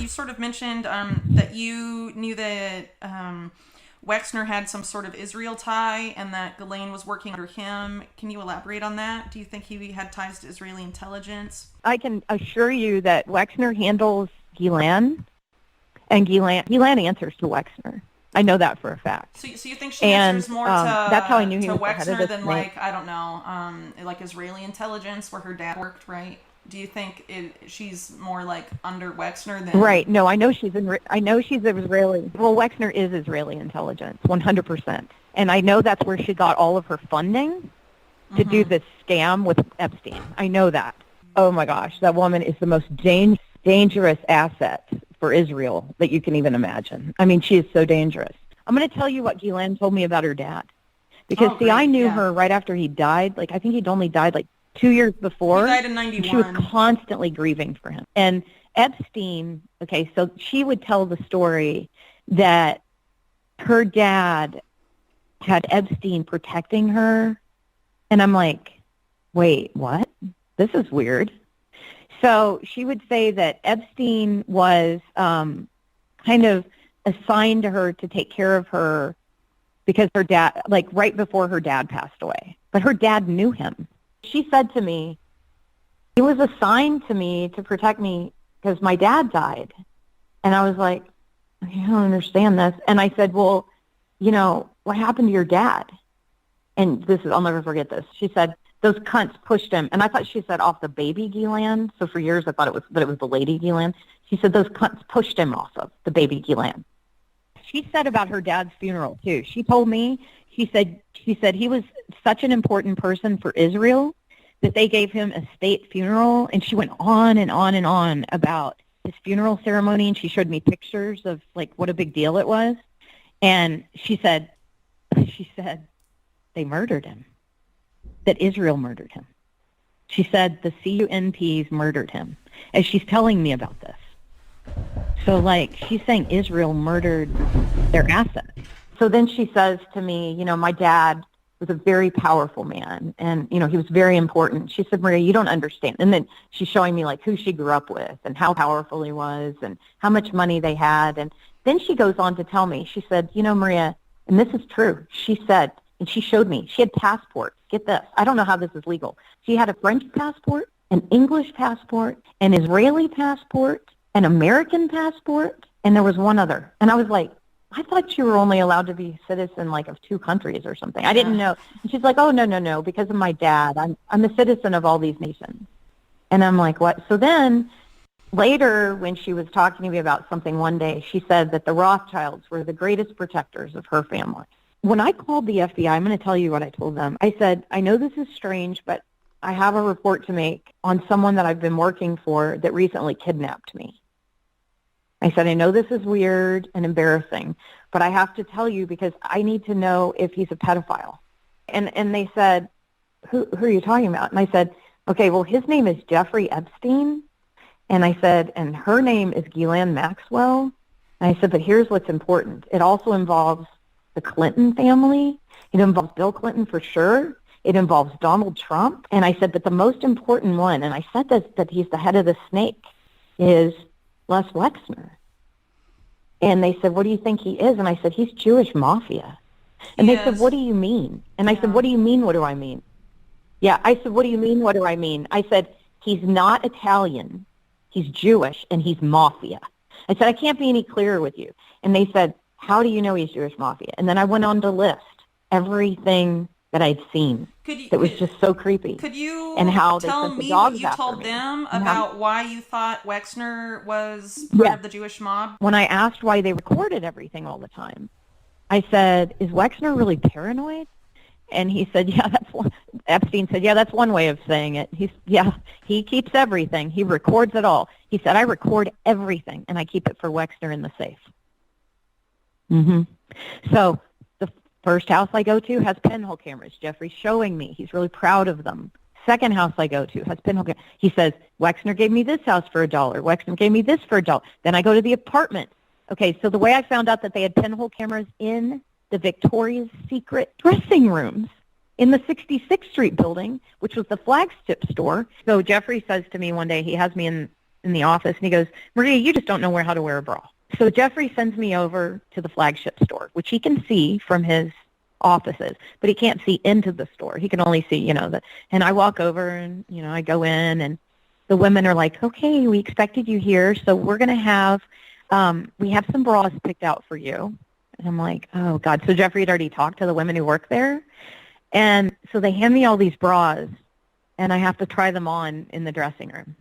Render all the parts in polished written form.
you sort of mentioned that you knew that Wexner had some sort of Israel tie and that Ghislaine was working under him. Can you elaborate on that? Do you think he had ties to Israeli intelligence? I can assure you that Wexner handles Ghislaine, and Ghislaine answers to Wexner. I know that for a fact. So you think she answers more to that's how I knew he was Wexner than like, I don't know, like Israeli intelligence where her dad worked, right? Do you think she's more like under Wexner than... Right. No, I know she's Israeli. Well, Wexner is Israeli intelligence, 100%. And I know that's where she got all of her funding to do this scam with Epstein. I know that. Oh my gosh, that woman is the most dangerous asset for Israel that you can even imagine. I mean, she is so dangerous. I'm going to tell you what Ghislaine told me about her dad. Because, I knew her right after he died. Like, I think he'd only died like 2 years before. He died in 91. She was constantly grieving for him. And Epstein, so she would tell the story that her dad had Epstein protecting her. And I'm like, wait, what? This is weird. So she would say that Epstein was kind of assigned to her to take care of her because her dad, like right before her dad passed away. But her dad knew him. She said to me, he was assigned to me to protect me because my dad died. And I was like, I don't understand this. And I said, well, what happened to your dad? And I'll never forget this. She said, those cunts pushed him. And I thought she said off the baby Ghislaine. So for years I thought it was the lady Ghislaine. She said those cunts pushed him off of the baby Ghislaine. She said about her dad's funeral too. She told me, she said he was such an important person for Israel that they gave him a state funeral. And she went on and on and on about his funeral ceremony. And she showed me pictures of like what a big deal it was. And she said they murdered him, that Israel murdered him. She said the CUNPs murdered him, as she's telling me about this. So, like, she's saying Israel murdered their assets. So then she says to me, my dad was a very powerful man, and, he was very important. She said, Maria, you don't understand. And then she's showing me, like, who she grew up with and how powerful he was and how much money they had. And then she goes on to tell me, she said, Maria, and this is true, she said, and she showed me, she had passports. Get this. I don't know how this is legal. She had a French passport, an English passport, an Israeli passport, an American passport, and there was one other. And I was like, I thought you were only allowed to be a citizen, like, of 2 countries or something. I didn't know. And she's like, oh, no, because of my dad. I'm a citizen of all these nations. And I'm like, what? So then later when she was talking to me about something one day, she said that the Rothschilds were the greatest protectors of her family. When I called the FBI, I'm going to tell you what I told them. I said, I know this is strange, but I have a report to make on someone that I've been working for that recently kidnapped me. I said, I know this is weird and embarrassing, but I have to tell you because I need to know if he's a pedophile. And they said, who are you talking about? And I said, okay, well, his name is Jeffrey Epstein. And I said, and her name is Ghislaine Maxwell. And I said, but here's what's important. It also involves the Clinton family. It involves Bill Clinton for sure. It involves Donald Trump. And I said, but the most important one, and I said that he's the head of the snake, is Les Wexner. And they said, what do you think he is? And I said, he's Jewish mafia. And they said, what do you mean? And I said, what do you mean, what do I mean? Yeah, I said, what do you mean, what do I mean? I said, he's not Italian, he's Jewish, and he's mafia. I said, I can't be any clearer with you. And they said, how do you know he's Jewish mafia? And then I went on to list everything that I'd seen that was just so creepy. Could you and how tell they sent me the dogs what you told me. them about why you thought Wexner was part of the Jewish mob? When I asked why they recorded everything all the time, I said, is Wexner really paranoid? And he said, Epstein said, that's one way of saying it. He keeps everything. He records it all. He said, I record everything, and I keep it for Wexner in the safe. So the first house I go to has pinhole cameras. Jeffrey's showing me. He's really proud of them. Second house I go to has pinhole cameras. He says, Wexner gave me this house for $1. Wexner gave me this for $1. Then I go to the apartment. Okay, so the way I found out that they had pinhole cameras in the Victoria's Secret dressing rooms in the 66th Street building, which was the Flagship store. So Jeffrey says to me one day, he has me in in the office, and he goes, Maria, you just don't know how to wear a bra. So Jeffrey sends me over to the Flagship store, which he can see from his offices, but he can't see into the store. He can only see, and I walk over and, I go in, and the women are like, okay, we expected you here, so we're going to have, we have some bras picked out for you. And I'm like, oh, God. So Jeffrey had already talked to the women who work there. And so they hand me all these bras, and I have to try them on in the dressing room.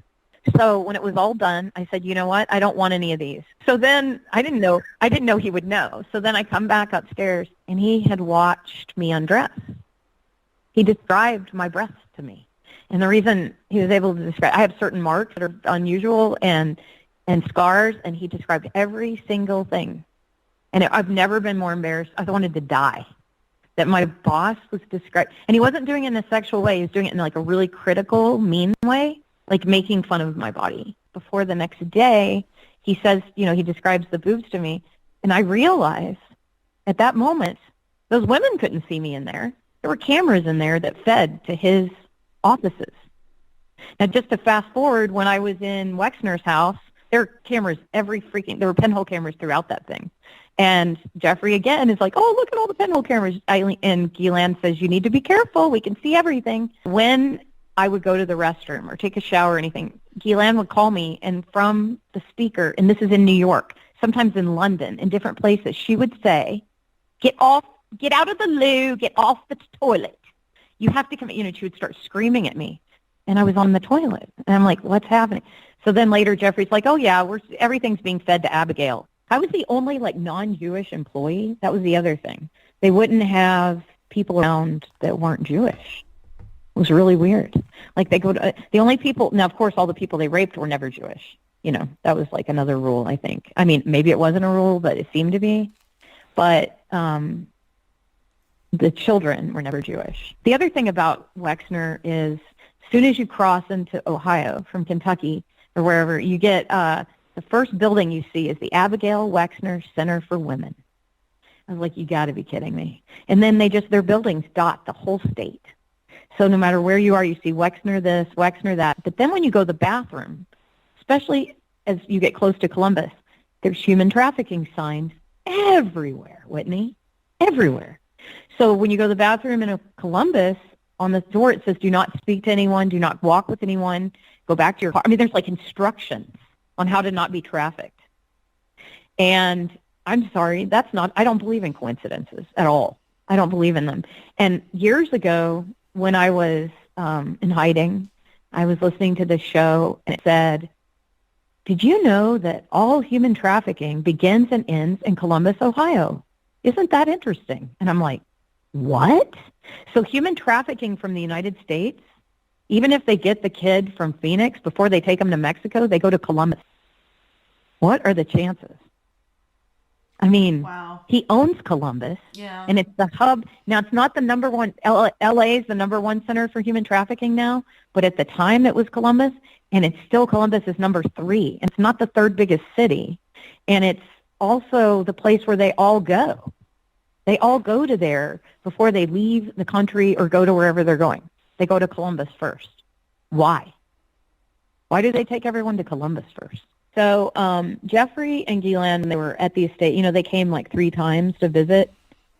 So when it was all done, I said, you know what? I don't want any of these. So then I didn't know he would know. So then I come back upstairs, and he had watched me undress. He described my breasts to me. And the reason he was able to describe, I have certain marks that are unusual and scars, and he described every single thing. And I've never been more embarrassed. I wanted to die that my boss was described. And he wasn't doing it in a sexual way. He was doing it in like a really critical, mean way, like making fun of my body. Before the next day, he says, he describes the boobs to me. And I realized at that moment, those women couldn't see me in there. There were cameras in there that fed to his offices. Now, just to fast forward, when I was in Wexner's house, there were cameras there were pinhole cameras throughout that thing. And Jeffrey, again, is like, oh, look at all the pinhole cameras. And Ghislaine says, you need to be careful. We can see everything. When I would go to the restroom or take a shower or anything, Ghislaine would call me, and from the speaker, and this is in New York, sometimes in London, in different places, she would say, get out of the loo, get off the toilet. You have to come, she would start screaming at me. And I was on the toilet. And I'm like, what's happening? So then later Jeffrey's like, oh, yeah, everything's being fed to Abigail. I was the only, non-Jewish employee. That was the other thing. They wouldn't have people around that weren't Jewish. It was really weird. They go to, the only people, now, of course, all the people they raped were never Jewish. That was another rule, I think. I mean, maybe it wasn't a rule, but it seemed to be. But the children were never Jewish. The other thing about Wexner is as soon as you cross into Ohio from Kentucky or wherever, you get the first building you see is the Abigail Wexner Center for Women. I was like, you got to be kidding me. And then their buildings dot the whole state. So no matter where you are, you see Wexner this, Wexner that. But then when you go to the bathroom, especially as you get close to Columbus, there's human trafficking signs everywhere, Whitney, everywhere. So when you go to the bathroom in Columbus, on the door it says, do not speak to anyone, do not walk with anyone, go back to your car. I mean, there's instructions on how to not be trafficked. And I'm sorry, I don't believe in coincidences at all. I don't believe in them. And years ago, when I was in hiding, I was listening to this show, and it said, did you know that all human trafficking begins and ends in Columbus, Ohio? Isn't that interesting? And I'm like, what? So human trafficking from the United States, even if they get the kid from Phoenix, before they take him to Mexico, they go to Columbus. What are the chances? I mean, wow. He owns Columbus, yeah, and it's the hub. Now, it's not the number one. L.A. is the number one center for human trafficking now, but at the time it was Columbus, and it's still Columbus is number 3. And it's not the third biggest city, and it's also the place where they all go. They all go to there before they leave the country or go to wherever they're going. They go to Columbus first. Why? Why do they take everyone to Columbus first? So Jeffrey and Ghislaine, they were at the estate. They came 3 times to visit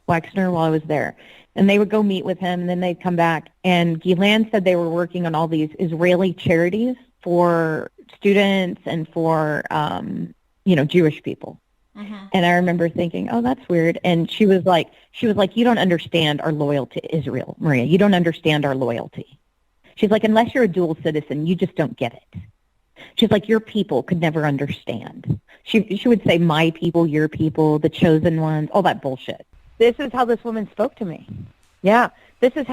Wexner while I was there. And they would go meet with him, and then they'd come back. And Ghislaine said they were working on all these Israeli charities for students and for, Jewish people. Mm-hmm. And I remember thinking, oh, that's weird. And she was like, you don't understand our loyalty to Israel, Maria. You don't understand our loyalty. She's like, unless you're a dual citizen, you just don't get it. She's like, your people could never understand. She would say, my people, your people, the chosen ones, all that bullshit. This is how this woman spoke to me. Yeah, this is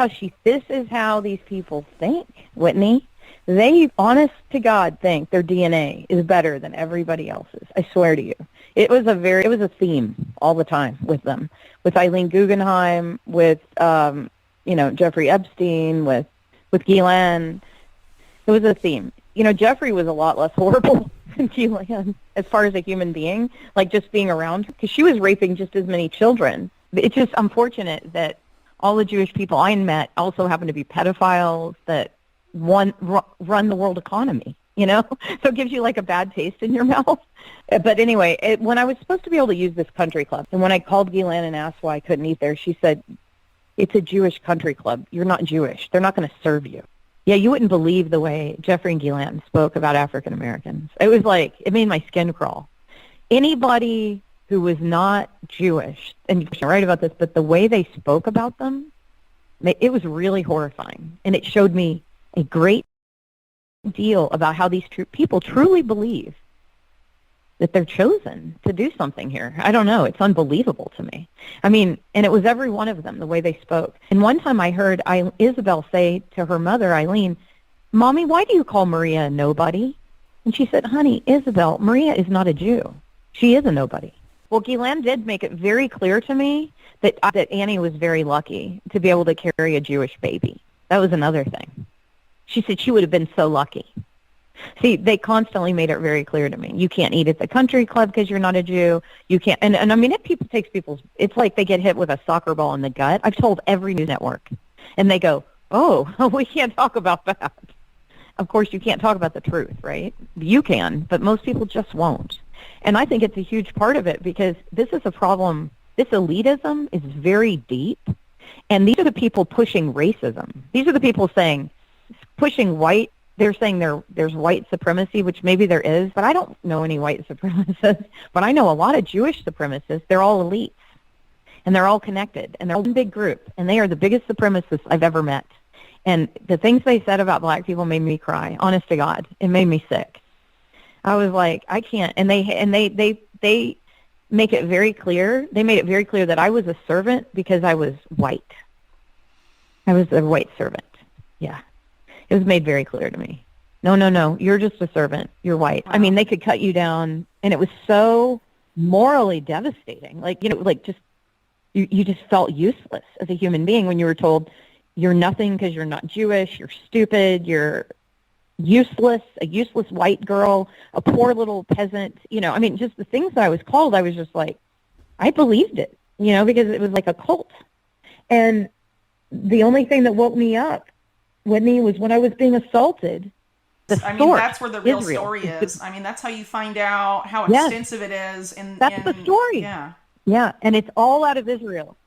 how these people think, Whitney. They, honest to God, think their DNA is better than everybody else's. I swear to you. It was a theme all the time with them, with Eileen Guggenheim, with Jeffrey Epstein, with Ghislaine. It was a theme. Jeffrey was a lot less horrible than Ghislaine as far as a human being, just being around her, because she was raping just as many children. It's just unfortunate that all the Jewish people I met also happen to be pedophiles that run the world economy. you know? So it gives you like a bad taste in your mouth. But anyway, when I was supposed to be able to use this country club, and when I called Ghislaine and asked why I couldn't eat there, she said, it's a Jewish country club. You're not Jewish. They're not going to serve you. Yeah, you wouldn't believe the way Jeffrey and Ghislaine spoke about African Americans. It was like, it made my skin crawl. Anybody who was not Jewish, and you're right about this, but the way they spoke about them, it was really horrifying. And it showed me a great deal about how these people truly believe that they're chosen to do something here. I don't know. It's unbelievable to me. I mean, and it was every one of them, the way they spoke. And one time I heard Isabel say to her mother, Eileen, Mommy, why do you call Maria a nobody? And she said, honey, Isabel, Maria is not a Jew. She is a nobody. Well, Ghislaine did make it very clear to me that Annie was very lucky to be able to carry a Jewish baby. That was another thing. She said she would have been so lucky. See, they constantly made it very clear to me. You can't eat at the country club because you're not a Jew. You can't, and I mean, it's like they get hit with a soccer ball in the gut. I've told every news network, and they go, oh, we can't talk about that. Of course, you can't talk about the truth, right? You can, but most people just won't. And I think it's a huge part of it because this is a problem. This elitism is very deep, and these are the people pushing racism. These are the people pushing white. They're saying there's white supremacy, which maybe there is, but I don't know any white supremacists. But I know a lot of Jewish supremacists. They're all elites, and they're all connected, and they're all one big group, and they are the biggest supremacists I've ever met. And the things they said about black people made me cry. Honest to God, it made me sick. I was like, I can't. And they make it very clear. They made it very clear that I was a servant because I was white. I was a white servant. Yeah. It was made very clear to me. No, you're just a servant. You're white. Wow. I mean, they could cut you down, and it was so morally devastating. Like, just you just felt useless as a human being when you were told you're nothing because you're not Jewish, you're stupid, you're useless, a useless white girl, a poor little peasant. I mean, just the things that I was called, I was just like, I believed it, because it was like a cult. And the only thing that woke me up, Whitney, was when I was being assaulted. That's where the real story is. I mean, that's how you find out how extensive it is. That's the story. Yeah. Yeah, and it's all out of Israel.